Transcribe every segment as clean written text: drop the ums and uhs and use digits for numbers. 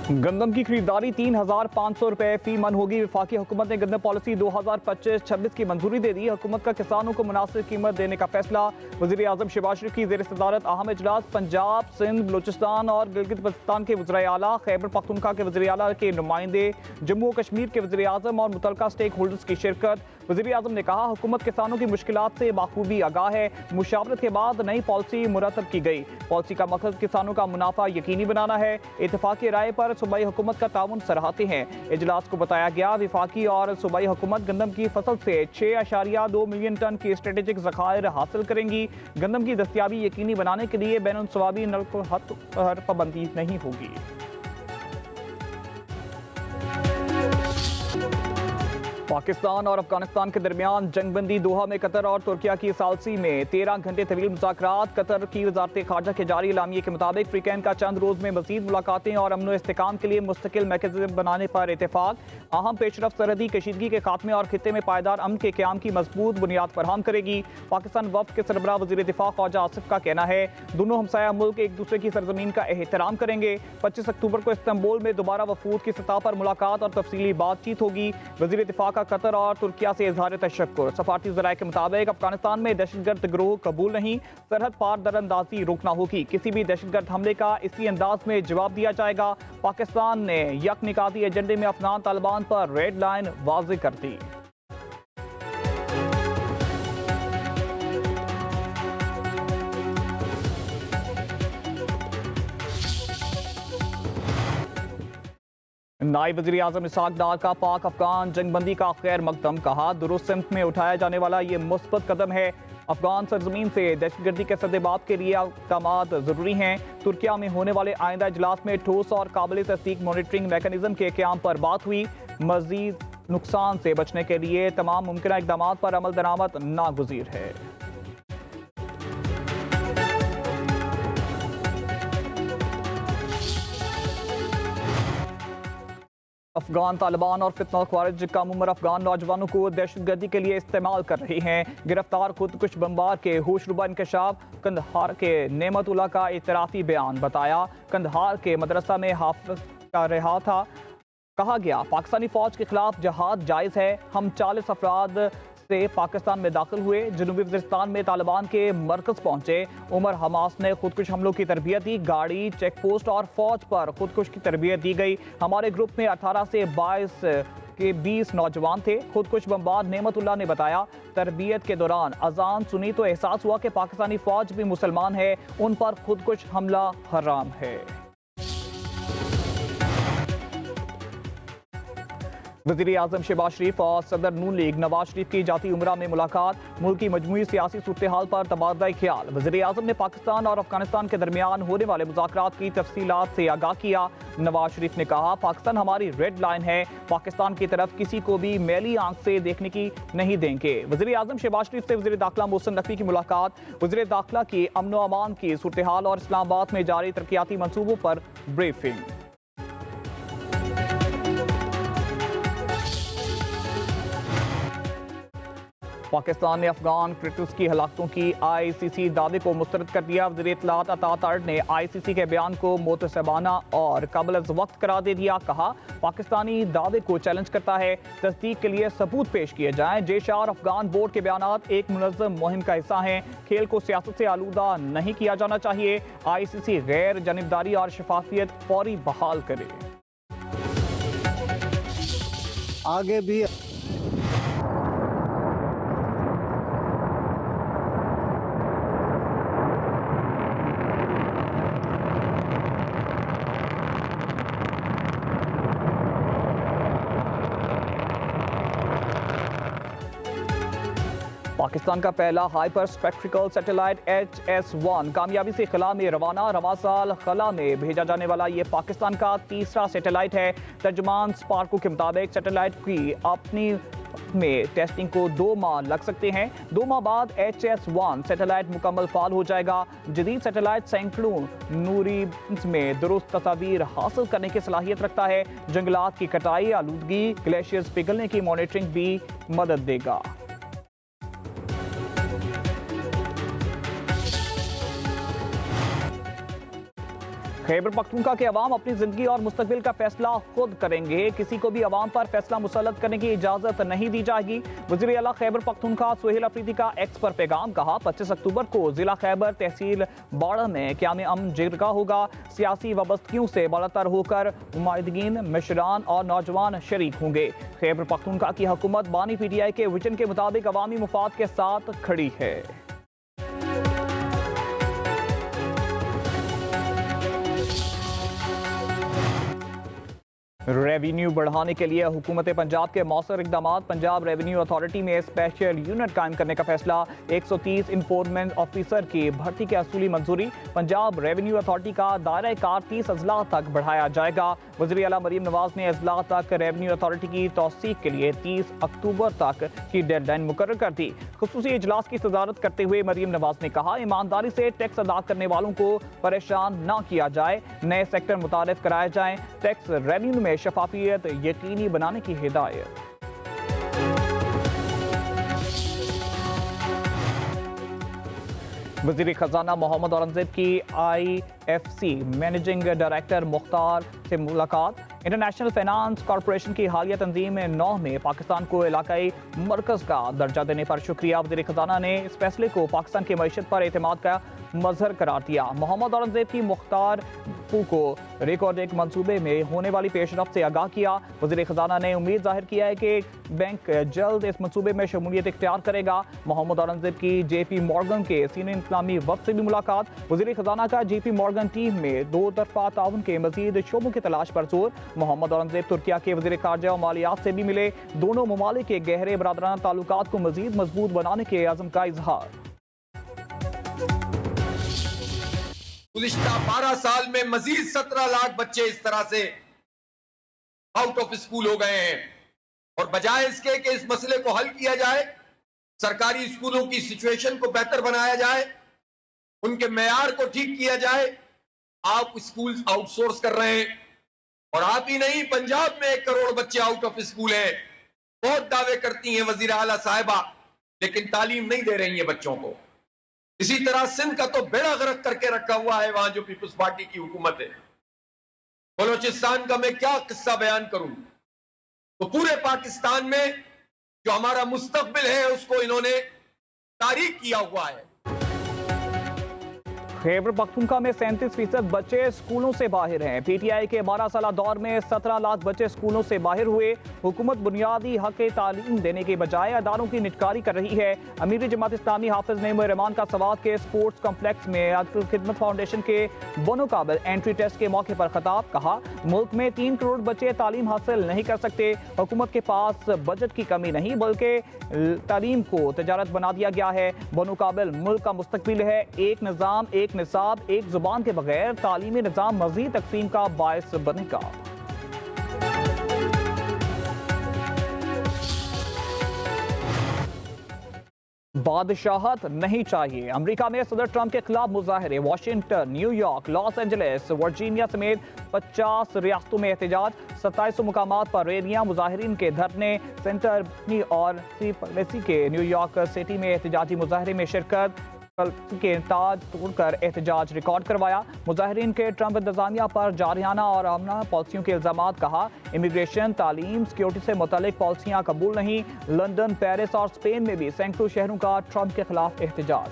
गंदम की खरीदारी 3,500 रुपए फी मन होगी। वफाकी हुकूमत ने गंदम पॉलिसी 2025-26 की मंजूरी दे दी। हुकूमत का किसानों को मुनासिब कीमत देने का फैसला। वज़ीर आज़म शहबाज शरीफ की ज़ेर सदारत अहम इजलास। पंजाब, सिंध, बलूचिस्तान और गिलगित बल्तिस्तान के वज़ीर आला, खैबर पख्तूनख्वा के वज़ीर आला के नुमाइंदे, जम्मू कश्मीर के वज़ीर आज़म और मुतल्लिका स्टेक होल्डर्स की शिरकत। वज़ीर आज़म ने कहा, हुकूमत किसानों की मुश्किलात से बाखूबी आगाह है। मुशावरत के बाद नई पॉलिसी मुरतब की गई। पॉलिसी का मकसद किसानों का मुनाफा यकीनी बनाना है। इत्तेफाकी राय पर सूबाई हुकूमत का ताउन सराहते हैं। इजलास को बताया गया, वफाकी और सूबाई हुकूमत गंदम की फसल से 6.2 मिलियन टन की स्ट्रेटेजिक ज़खायर हासिल करेंगी। गंदम की दस्तियाबी यकीनी बनाने के लिए बैनुल-सूबावी नक़ल पर पाबंदी नहीं होगी। पाकिस्तान और अफगानिस्तान के दरमियान जंगबंदी दोहा में कतर और तुर्किया की सालसी में 13 घंटे तवील मुज़ाकरात। कतर की वज़ारत ख़ारजा के जारी एलामिये के मुताबिक फ्रीकैन का चंद रोज़ में मज़ीद मुलाकातें और अमन इस्तेहकाम के लिए मुस्तकिल मैकेनिज़्म बनाने पर इत्तेफाक। अहम पेशरफ सरहदी कशीदगी के खात्मे और खित्ते में पायदार अमन के क़याम की मजबूत बुनियाद फराहम करेगी। पाकिस्तान वफ़द के सरबराह वज़ीर दिफ़ा ख्वाजा आसिफ का कहना है, दोनों हमसाया मुल्क एक दूसरे की सरजमीन का एहतराम करेंगे। 25 अक्टूबर को इस्तांबुल में दोबारा वफूद की सतह पर मुलाकात और तफसीली बातचीत होगी। वज़ीर दिफ़ा का कतर और तुर्किया से इजहार तशक्कुर। सफारती ज़राए के मुताबिक अफगानिस्तान में दहशतगर्द गिरोह कबूल नहीं, सरहद पार दरअंदाजी रोकना होगी। किसी भी दहशतगर्द हमले का इसी अंदाज में जवाब दिया जाएगा। पाकिस्तान ने यकनिकाती एजेंडे में अफगान तालिबान पर रेड लाइन वाज़े कर दी। नायब वज़ीर आज़म इसहाक डार का पाक अफगान जंगबंदी का खैर मकदम। कहा, दुरुस्त सिमत में उठाया जाने वाला ये मुस्बत कदम है। अफगान सरजमीन से दहशतगर्दी के सद्देबाब के लिए इक़दामात ज़रूरी हैं। तुर्किया में होने वाले आइंदा इजलास में ठोस और काबिल तस्दीक मॉनिटरिंग मैकेनिज़्म के क़याम पर बात हुई। मज़ीद नुकसान से बचने के लिए तमाम मुमकिन इक़दामात पर अमल दरामद नागुज़ीर है। अफगान तालिबान और फितना ख्वारिज कम उम्र अफगान नौजवानों को दहशतगर्दी के लिए इस्तेमाल कर रही हैं। गिरफ्तार खुदकुश बमबार के होशरुबा इंकशाफ। कंदहार के नेमतुल्ला का इतराफ़ी बयान। बताया, कंदहार के मदरसा में हाफिज का रहा था। कहा गया, पाकिस्तानी फौज के खिलाफ जहाद जायज़ है। हम 40 अफराद से पाकिस्तान में दाखिल हुए। जनूबी वज़ीरिस्तान में तालिबान के मरकज़ पहुंचे। उमर हमास ने खुदकुश हमलों की तरबियत दी। गाड़ी, चेक पोस्ट और फौज पर खुदकुश की तरबियत दी गई। हमारे ग्रुप में 18 से 22 के 20 नौजवान थे। खुदकुश बमबार नेमतुल्ला ने बताया, तरबियत के दौरान अजान सुनी तो एहसास हुआ कि पाकिस्तानी फौज भी मुसलमान है, उन पर खुदकुश हमला हराम है। वज़ीर आज़म शहबाज शरीफ और सदर नून लीग नवाज शरीफ की जाती उमरा में मुलाकात। मुल्क की मजमूई सियासी सूरत हाल पर तबादला ख्याल। वज़ीर आज़म ने पाकिस्तान और अफगानिस्तान के दरमियान होने वाले मुज़ाकरात की तफसीलात से आगाह किया। नवाज शरीफ ने कहा, पाकिस्तान हमारी रेड लाइन है। पाकिस्तान की तरफ किसी को भी मैली आंख से देखने की नहीं देंगे। वज़ीर आज़म शहबाज शरीफ से वज़ीर दाखिला मोहसिन नकवी की मुलाकात। वज़ीर दाखिला की अमन व अमान की सूरत हाल और इस्लामाबाद में जारी तरक्याती मनसूबों पर ब्रीफिंग। पाकिस्तान ने अफगान क्रिकेटर्स की हलाकतों की ICC दावे को मुस्तरद कर दिया। वज़ीर इत्तलात अता तारड़ ने ICC के बयान को मुतसबाना और काबिल वक्त करार दे दिया। कहा, पाकिस्तानी दावे को चैलेंज करता है। तस्दीक के लिए सबूत पेश किए जाएं। जेशा और अफगान बोर्ड के बयानात एक मुनज़्ज़म मुहिम का हिस्सा हैं। खेल को सियासत से आलूदा नहीं किया जाना चाहिए। ICC गैर जानिबदारी और शफाफियत फौरी बहाल करे। आगे भी पाकिस्तान का पहला हाइपर स्पेक्ट्रिकल सैटेलाइट HS-1 कामयाबी से खला में रवाना। रवा साल खला में भेजा जाने वाला ये पाकिस्तान का तीसरा सैटेलाइट है। तर्जुमान स्पार्को के मुताबिक सैटेलाइट की अपनी में टेस्टिंग को 2 माह लग सकते हैं। 2 माह बाद HS-1 सैटेलाइट मुकम्मल फाल हो जाएगा। जदीद सैटेलाइट सैकड़ों नूरी में दुरुस्त तस्वीर हासिल करने की सलाहियत रखता है। जंगलात की कटाई, आलूदगी, ग्लेशियर्स पिघलने की मॉनिटरिंग भी मदद देगा। खैबर पख्तूनख्वा के अवाम अपनी जिंदगी और मुस्तकबिल का फैसला खुद करेंगे, किसी को भी अवाम पर फैसला मुसल्लत करने की इजाजत नहीं दी जाएगी। वज़ीर आला खैबर पख्तूनख्वा सुहेल अफरीदी का एक्स पर पैगाम, कहा 25 अक्टूबर को जिला खैबर तहसील बाड़ा में क़याम अमन जिरगा होगा। सियासी वाबस्तगियों से बालातर होकर नुमाइंदगीन, मिशरान और नौजवान शरीक होंगे। खैबर पख्तूनख्वा की हुकूमत बानी PTI के विजन के मुताबिक अवामी मुफाद के साथ खड़ी है। रेवेन्यू बढ़ाने के लिए हुकूमत पंजाब के मौसर इकदाम, पंजाब रेवेन्यू अथॉरिटी में स्पेशल यूनिट कायम करने का फैसला। 130 इंफोर्समेंट ऑफिसर की भर्ती की असूली मंजूरी। पंजाब रेवेन्यू अथॉरिटी का दायरा कार 30 अजला तक बढ़ाया जाएगा। वज़ीर आला मरीम नवाज ने अजला तक रेवेन्यू अथॉरिटी की तौसीक के लिए 30 अक्टूबर तक की डेडलाइन मुकर्रर कर दी। खुसूसी इजलास की सदारत करते हुए मरीम नवाज ने कहा, ईमानदारी से टैक्स अदा करने वालों को परेशान न किया जाए, नए सेक्टर मुतारिफ कराए जाएं, टैक्स रेवेन्यू में शफाफियत यकीनी बनाने की हिदायत। वज़ीर खजाना मोहम्मद औरंगजेब की IFC मैनेजिंग डायरेक्टर मुख्तार से मुलाकात। इंटरनेशनल फाइनेंस कॉरपोरेशन की हालिया तंजीम 9 में पाकिस्तान को इलाकाई मरकज़ का दर्जा देने पर शुक्रिया। वज़ीर खजाना ने इस फैसले को पाकिस्तान की मईशत पर एतमाद का मजहर करार दिया। मोहम्मद औरंगजेब की मुख्तार को रिकॉर्ड एक मंसूबे में होने वाली पेशरफ से आगाह किया। वज़ीर खजाना ने उम्मीद जाहिर किया है कि बैंक जल्द इस मंसूबे में शमूलियत इख्तियार करेगा। मोहम्मद औरंगजेब की JP मॉर्गन के सीनियर इस्लामी वक्त से भी मुलाकात। वज़ीर खजाना का JP मॉर्गन टीम में 2 तरफा ताउन के मजीद शोबों की तलाश पर जोर। मोहम्मद औरंगजेब तुर्किया के वज़ीर खारजा और मालियात से भी मिले। दोनों ममालिक के गहरे बरादराना ताल्लुकात को मजीद मजबूत बनाने के अज़्म का इजहार। गुज़िश्ता 12 साल में मजीद 17 लाख बच्चे इस तरह से आउट ऑफ स्कूल हो गए हैं, और बजाय इसके कि इस मसले को हल किया जाए, सरकारी स्कूलों की सिचुएशन को बेहतर बनाया जाए, उनके मेयार को ठीक किया जाए, आप स्कूल आउटसोर्स कर रहे हैं। और आप ही नहीं, पंजाब में 1 करोड़ बच्चे आउट ऑफ स्कूल हैं। बहुत दावे करती हैं वजीर आला साहिबा, लेकिन तालीम नहीं दे रही है बच्चों को। इसी तरह सिंध का तो बेड़ा गर्क करके रखा हुआ है वहां जो पीपुल्स पार्टी की हुकूमत है। बलोचिस्तान का मैं क्या किस्सा बयान करूं। तो पूरे पाकिस्तान में जो हमारा मुस्तकबिल है उसको इन्होंने तारीख किया हुआ है। खैबर पख्तूनख्वा में 37% बच्चे स्कूलों से बाहर हैं। PTI के 12 साल दौर में 17 लाख बच्चे स्कूलों से बाहर हुए। हुकूमत बुनियादी हक तालीम देने के बजाय अदारों की निटकारी कर रही है। अमीर जमात इस्लामी हाफिज नईम रहमान का सवात के स्पोर्ट्स कॉम्प्लेक्स में अदल खिदमत फाउंडेशन के बनोकाबिल एंट्री टेस्ट के मौके पर खिताब, कहा मुल्क में 3 करोड़ बच्चे तालीम हासिल नहीं कर सकते। हुकूमत के पास बजट की कमी नहीं बल्कि तालीम को तजारत बना दिया गया है। बनोकाबिल मुल्क का मुस्तकबिल है। एक निज़ाम, एक निसाब, एक जुबान के बगैर तालीमी निज़ाम मज़ीद तकसीम का बायस बनेगा। बादशाहत नहीं चाहिए। अमेरिका में सदर ट्रंप के खिलाफ मुजाहरे। Washington, New York, Los Angeles, Virginia समेत 50 रियासतों में एहतजाज। 27 मुकामात पर रैलियां, मुजाहिरीन के धरने। सेंटर और पॉलिसी के न्यूयॉर्क सिटी में एहतजाजी मुजाहरे में शिरकत। के ताज तोड़कर एहतजाज रिकॉर्ड करवाया। मुजाहिरीन के ट्रंप इंतजामिया पर जारियाना और आमना पॉलिसियों के इल्जाम, कहा इमिग्रेशन, तालीम, सिक्योरिटी से मुतल्लिक पॉलिसियां कबूल नहीं। लंदन, पेरिस और स्पेन में भी सैकड़ों शहरों का ट्रंप के खिलाफ एहतजाज।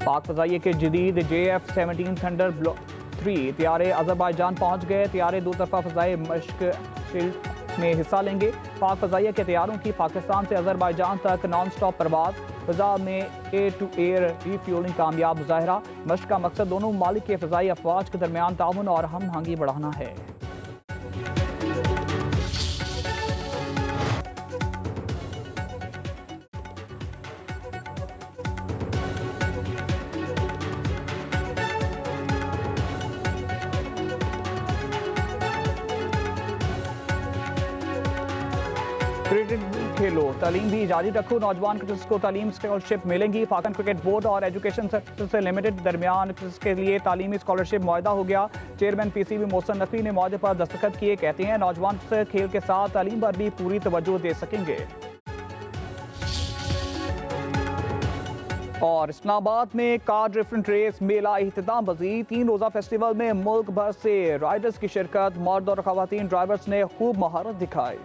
पाक फजाइये के जदीद JF-17 थंडर ब्लॉक 3 त्यारे अजरबैजान पहुंच गए। त्यारे 2 तरफा फजाई मश्क में हिस्सा लेंगे। पाक फजाइया के तैयारों की पाकिस्तान से अजरबैजान तक नॉन स्टॉप परवाज। फजा में एयर टू एयर रिफ्यूलिंग कामयाब मुजाहरा। मश्क का मकसद दोनों ममालिक के फजाई अफवाज के दरमियान ताउन और हम आहंगी बढ़ाना है। खेलो, तालीम भी जारी रखो। नौजवान क्रिकेटर्स को तालीम स्कॉलरशिप मिलेंगी। पाकिस्तान क्रिकेट बोर्ड और एजुकेशन सेक्टर से लिमिटेड दरमियान क्रिकेटर्स के लिए तालीमी स्कॉलरशिप मुआहदा हो गया। चेयरमैन पीसीबी मोहसिन नकवी ने मुआहदे पर दस्तखत किए। कहते हैं नौजवान खेल के साथ तालीम पर भी पूरी तवज्जो दे सकेंगे। और इस्लामाबाद में कार ड्रिफ्ट रेस मेला इख्तिताम पजीर। 3 रोज़ा फेस्टिवल में मुल्क भर से राइडर्स की शिरकत। मर्द और खवातीन ड्राइवर्स ने खूब महारत दिखाई।